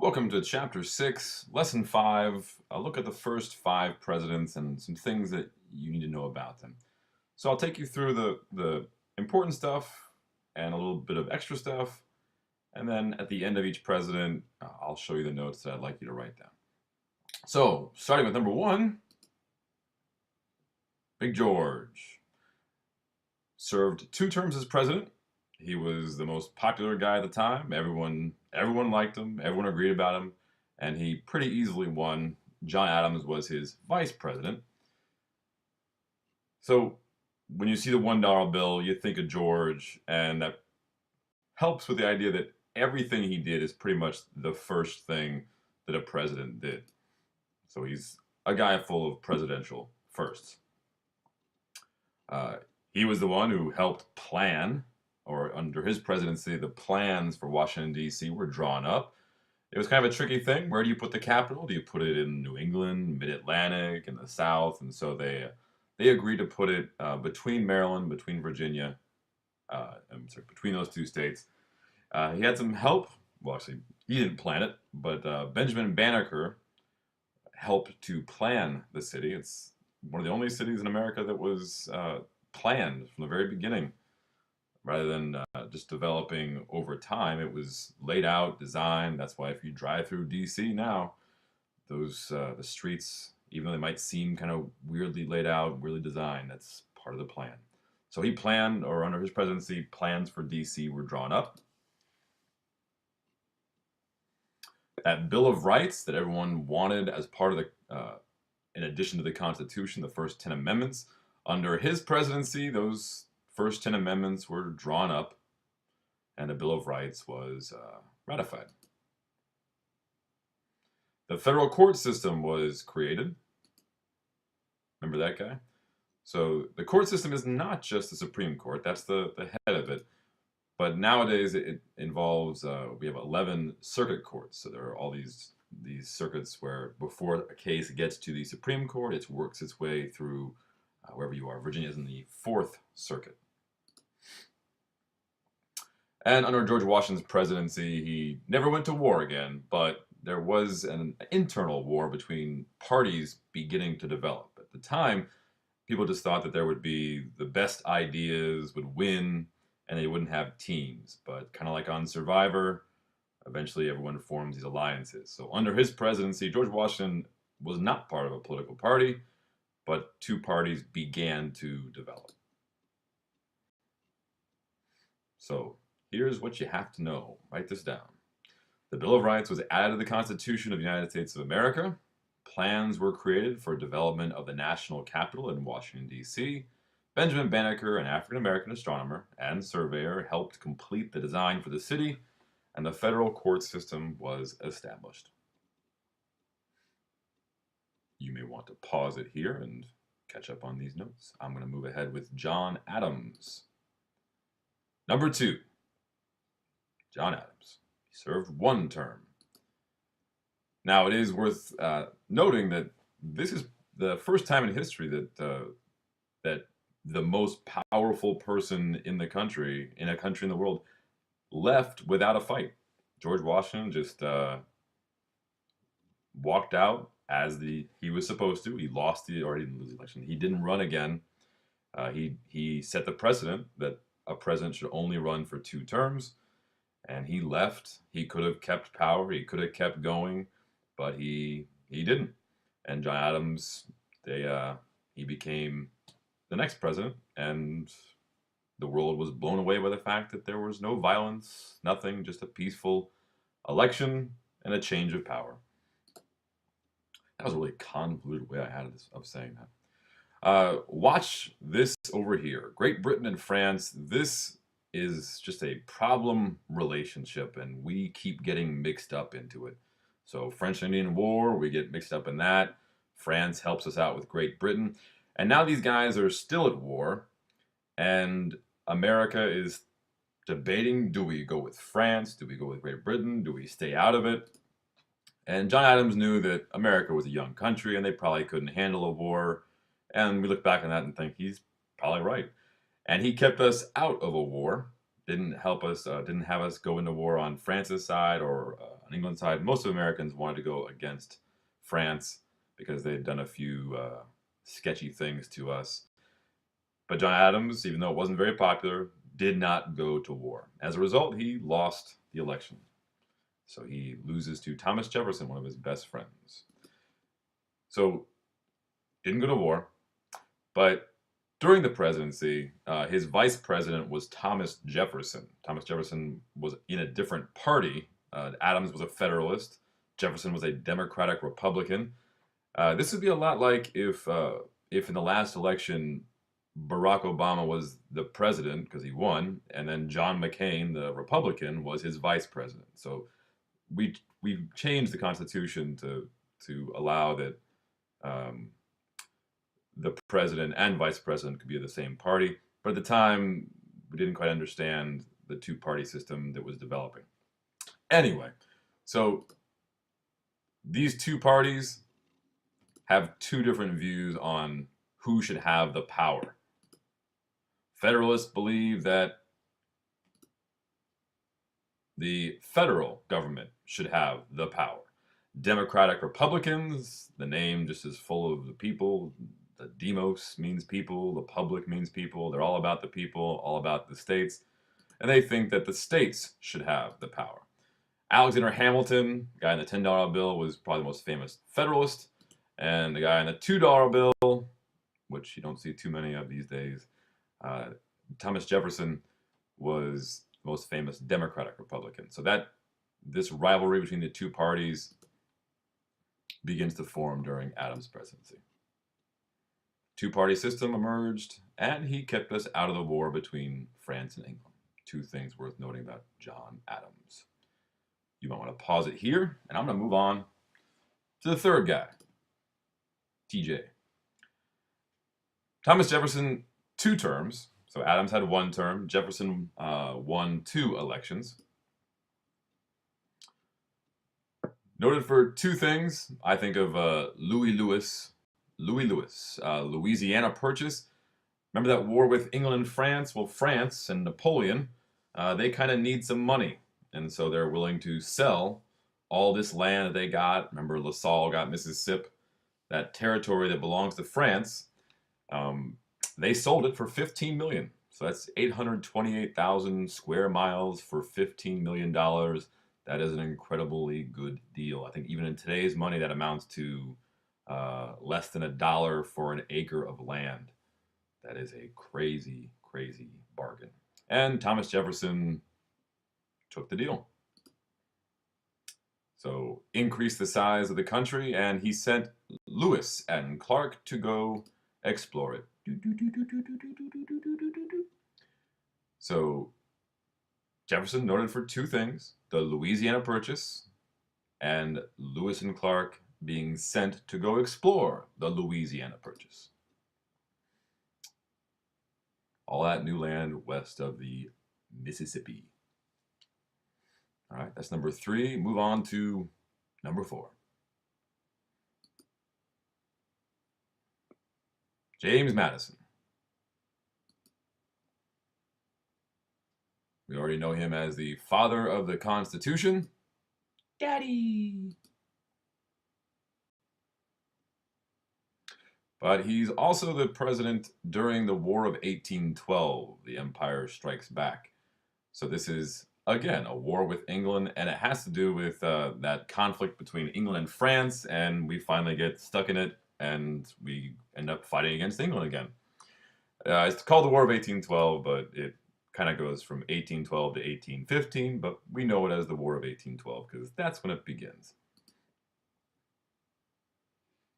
Welcome to Chapter 6, Lesson 5. I'll look at the first 5 presidents and some things that you need to know about them. So I'll take you through the important stuff and a little bit of extra stuff, and then at the end of each president, I'll show you the notes that I'd like you to write down. So, starting with number 1, Big George. Served 2 terms as president. He was the most popular guy at the time. Everyone liked him. Everyone agreed about him, and he pretty easily won. John Adams was his vice president. So when you see the $1 bill, you think of George, and that helps with the idea that everything he did is pretty much the first thing that a president did. So he's a guy full of presidential firsts. He was the one who helped plan, or under his presidency, the plans for Washington, D.C. were drawn up. It was kind of a tricky thing. Where do you put the capital? Do you put it in New England, Mid-Atlantic, in the South? And so they agreed to put it between Maryland, between Virginia, between those 2 states. He had some help. Well, actually, he didn't plan it, but Benjamin Banneker helped to plan the city. It's one of the only cities in America that was planned from the very beginning. Rather than just developing over time, it was laid out, designed. That's why if you drive through D.C. now, those the streets, even though they might seem kind of weirdly laid out, weirdly designed, that's part of the plan. So he planned, or under his presidency, plans for D.C. were drawn up. That Bill of Rights that everyone wanted as part of the, in addition to the Constitution, the first 10 amendments, under his presidency, those first 10 amendments were drawn up, and the Bill of Rights was ratified. The federal court system was created. Remember that guy? So the court system is not just the Supreme Court. That's the head of it. But nowadays it involves, we have 11 circuit courts. So there are all these circuits where before a case gets to the Supreme Court, it works its way through wherever you are. Virginia is in the 4th Circuit. And under George Washington's presidency, he never went to war again, but there was an internal war between parties beginning to develop. At the time, people just thought that there would be the best ideas would win, and they wouldn't have teams. But kind of like on Survivor, eventually everyone forms these alliances. So under his presidency, George Washington was not part of a political party, but 2 parties began to develop. So here's what you have to know. Write this down. The Bill of Rights was added to the Constitution of the United States of America. Plans were created for development of the national capital in Washington, D.C. Benjamin Banneker, an African-American astronomer and surveyor, helped complete the design for the city, and the federal court system was established. You may want to pause it here and catch up on these notes. I'm going to move ahead with John Adams. Number 2. John Adams. He served 1 term. Now, it is worth noting that this is the first time in history that the most powerful person in the country, in a country in the world, left without a fight. George Washington just walked out as he was supposed to. He lost or he didn't lose the election. He didn't run again. He set the precedent that a president should only run for 2 terms. And he left. He could have kept power. He could have kept going, but he didn't. And John Adams, he became the next president, and the world was blown away by the fact that there was no violence, nothing, just a peaceful election and a change of power. That was a really convoluted way I had of saying that. Watch this over here. Great Britain and France. This is just a problem relationship, and we keep getting mixed up into it. So French and Indian War, we get mixed up in that. France helps us out with Great Britain. And now these guys are still at war, and America is debating, do we go with France? Do we go with Great Britain? Do we stay out of it? And John Adams knew that America was a young country, and they probably couldn't handle a war. And we look back on that and think he's probably right. And he kept us out of a war, didn't have us go into war on France's side or on England's side. Most of Americans wanted to go against France because they'd done a few sketchy things to us. But John Adams, even though it wasn't very popular, did not go to war. As a result, he lost the election. So he loses to Thomas Jefferson, one of his best friends. So didn't go to war, but during the presidency, his vice president was Thomas Jefferson. Thomas Jefferson was in a different party. Adams was a Federalist. Jefferson was a Democratic Republican. This would be a lot like if in the last election, Barack Obama was the president because he won, and then John McCain, the Republican, was his vice president. So we changed the Constitution to allow that the president and vice president could be of the same party. But at the time, we didn't quite understand the two-party system that was developing. Anyway, so these two parties have two different views on who should have the power. Federalists believe that the federal government should have the power. Democratic Republicans, the name just is full of the people. The demos means people, the public means people. They're all about the people, all about the states. And they think that the states should have the power. Alexander Hamilton, the guy in the $10 bill, was probably the most famous Federalist. And the guy in the $2 bill, which you don't see too many of these days, Thomas Jefferson, was the most famous Democratic Republican. So that this rivalry between the two parties begins to form during Adams' presidency. Two-party system emerged, and he kept us out of the war between France and England. Two things worth noting about John Adams. You might want to pause it here, and I'm going to move on to the third guy, TJ. Thomas Jefferson, 2 terms. So Adams had 1 term. Jefferson won 2 elections. Noted for 2 things. I think of Louis Louis, Louisiana Purchase. Remember that war with England and France? Well, France and Napoleon, they kind of need some money. And so they're willing to sell all this land that they got. Remember, LaSalle got Mississippi, that territory that belongs to France. They sold it for $15 million. So that's 828,000 square miles for $15 million. That is an incredibly good deal. I think even in today's money, that amounts to less than $1 for an acre of land. That is a crazy, crazy bargain. And Thomas Jefferson took the deal. So increased the size of the country, and he sent Lewis and Clark to go explore it. So Jefferson noted for 2 things: the Louisiana Purchase and Lewis and Clark being sent to go explore the Louisiana Purchase. All that new land west of the Mississippi. All right, that's number 3. Move on to number 4. James Madison. We already know him as the father of the Constitution. Daddy! But he's also the president during the War of 1812. The Empire Strikes Back. So this is, again, a war with England, and it has to do with that conflict between England and France, and we finally get stuck in it, and we end up fighting against England again. It's called the War of 1812, but it kind of goes from 1812 to 1815, but we know it as the War of 1812 because that's when it begins.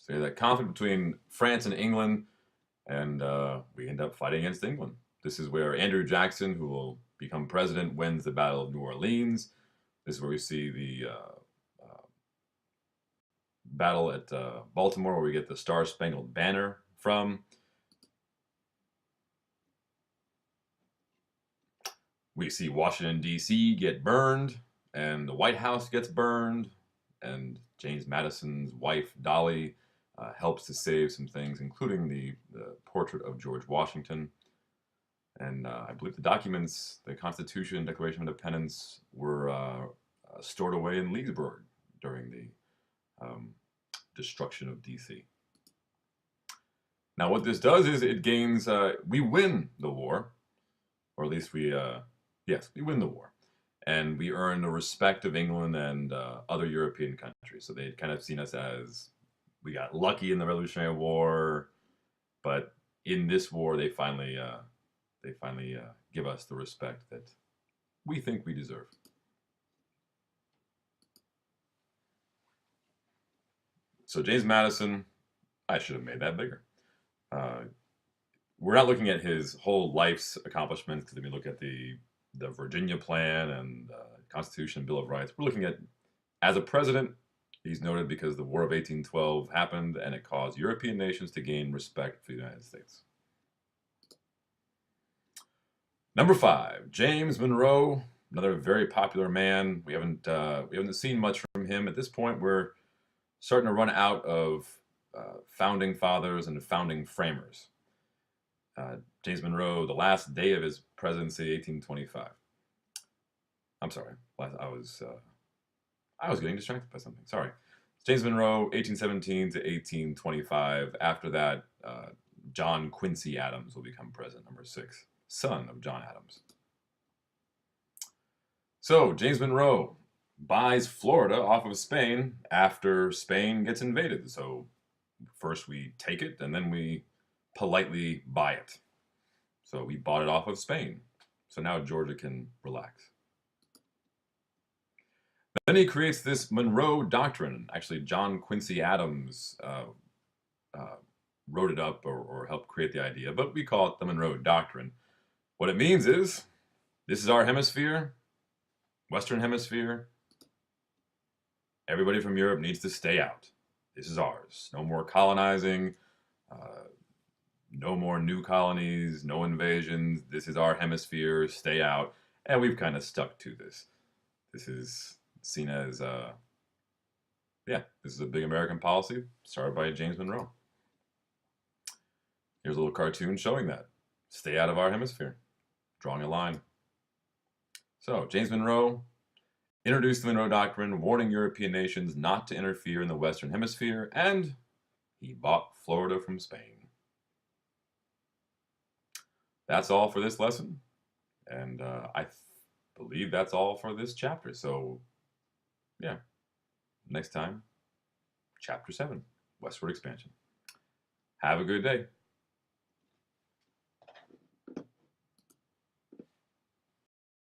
So you have that conflict between France and England, and we end up fighting against England. This is where Andrew Jackson, who will become president, wins the Battle of New Orleans. This is where we see the battle at Baltimore, where we get the Star-Spangled Banner from. We see Washington, D.C. get burned, and the White House gets burned, and James Madison's wife, Dolly, helps to save some things, including the portrait of George Washington. And I believe the documents, the Constitution, Declaration of Independence, were stored away in Leesburg during the destruction of DC. Now, what this does is it gains, we win the war, or at least yes, we win the war. And we earn the respect of England and other European countries. So they'd kind of seen us as, we got lucky in the Revolutionary War, but in this war, they finally give us the respect that we think we deserve. So James Madison, I should have made that bigger. We're not looking at his whole life's accomplishments, because if you look at the Virginia Plan and Constitution and Bill of Rights, we're looking at, as a president, he's noted because the War of 1812 happened and it caused European nations to gain respect for the United States. Number 5, James Monroe, another very popular man. We haven't seen much from him at this point. We're starting to run out of founding fathers and founding framers. James Monroe, the last day of his presidency, 1825. I'm sorry, I was getting distracted by something. Sorry. James Monroe, 1817 to 1825. After that, John Quincy Adams will become president, number 6, son of John Adams. So James Monroe buys Florida off of Spain after Spain gets invaded. So first we take it, and then we politely buy it. So we bought it off of Spain. So now Georgia can relax. Then he creates this Monroe Doctrine. Actually, John Quincy Adams wrote it up or helped create the idea, but we call it the Monroe Doctrine. What it means is, this is our hemisphere, Western Hemisphere. Everybody from Europe needs to stay out. This is ours. No more colonizing. No more new colonies, no invasions. This is our hemisphere, stay out. And we've kind of stuck to this. This is seen as, this is a big American policy started by James Monroe. Here's a little cartoon showing that. Stay out of our hemisphere, drawing a line. So, James Monroe introduced the Monroe Doctrine, warning European nations not to interfere in the Western Hemisphere, and he bought Florida from Spain. That's all for this lesson, and I believe that's all for this chapter. So, yeah, next time, Chapter 7, Westward Expansion. Have a good day.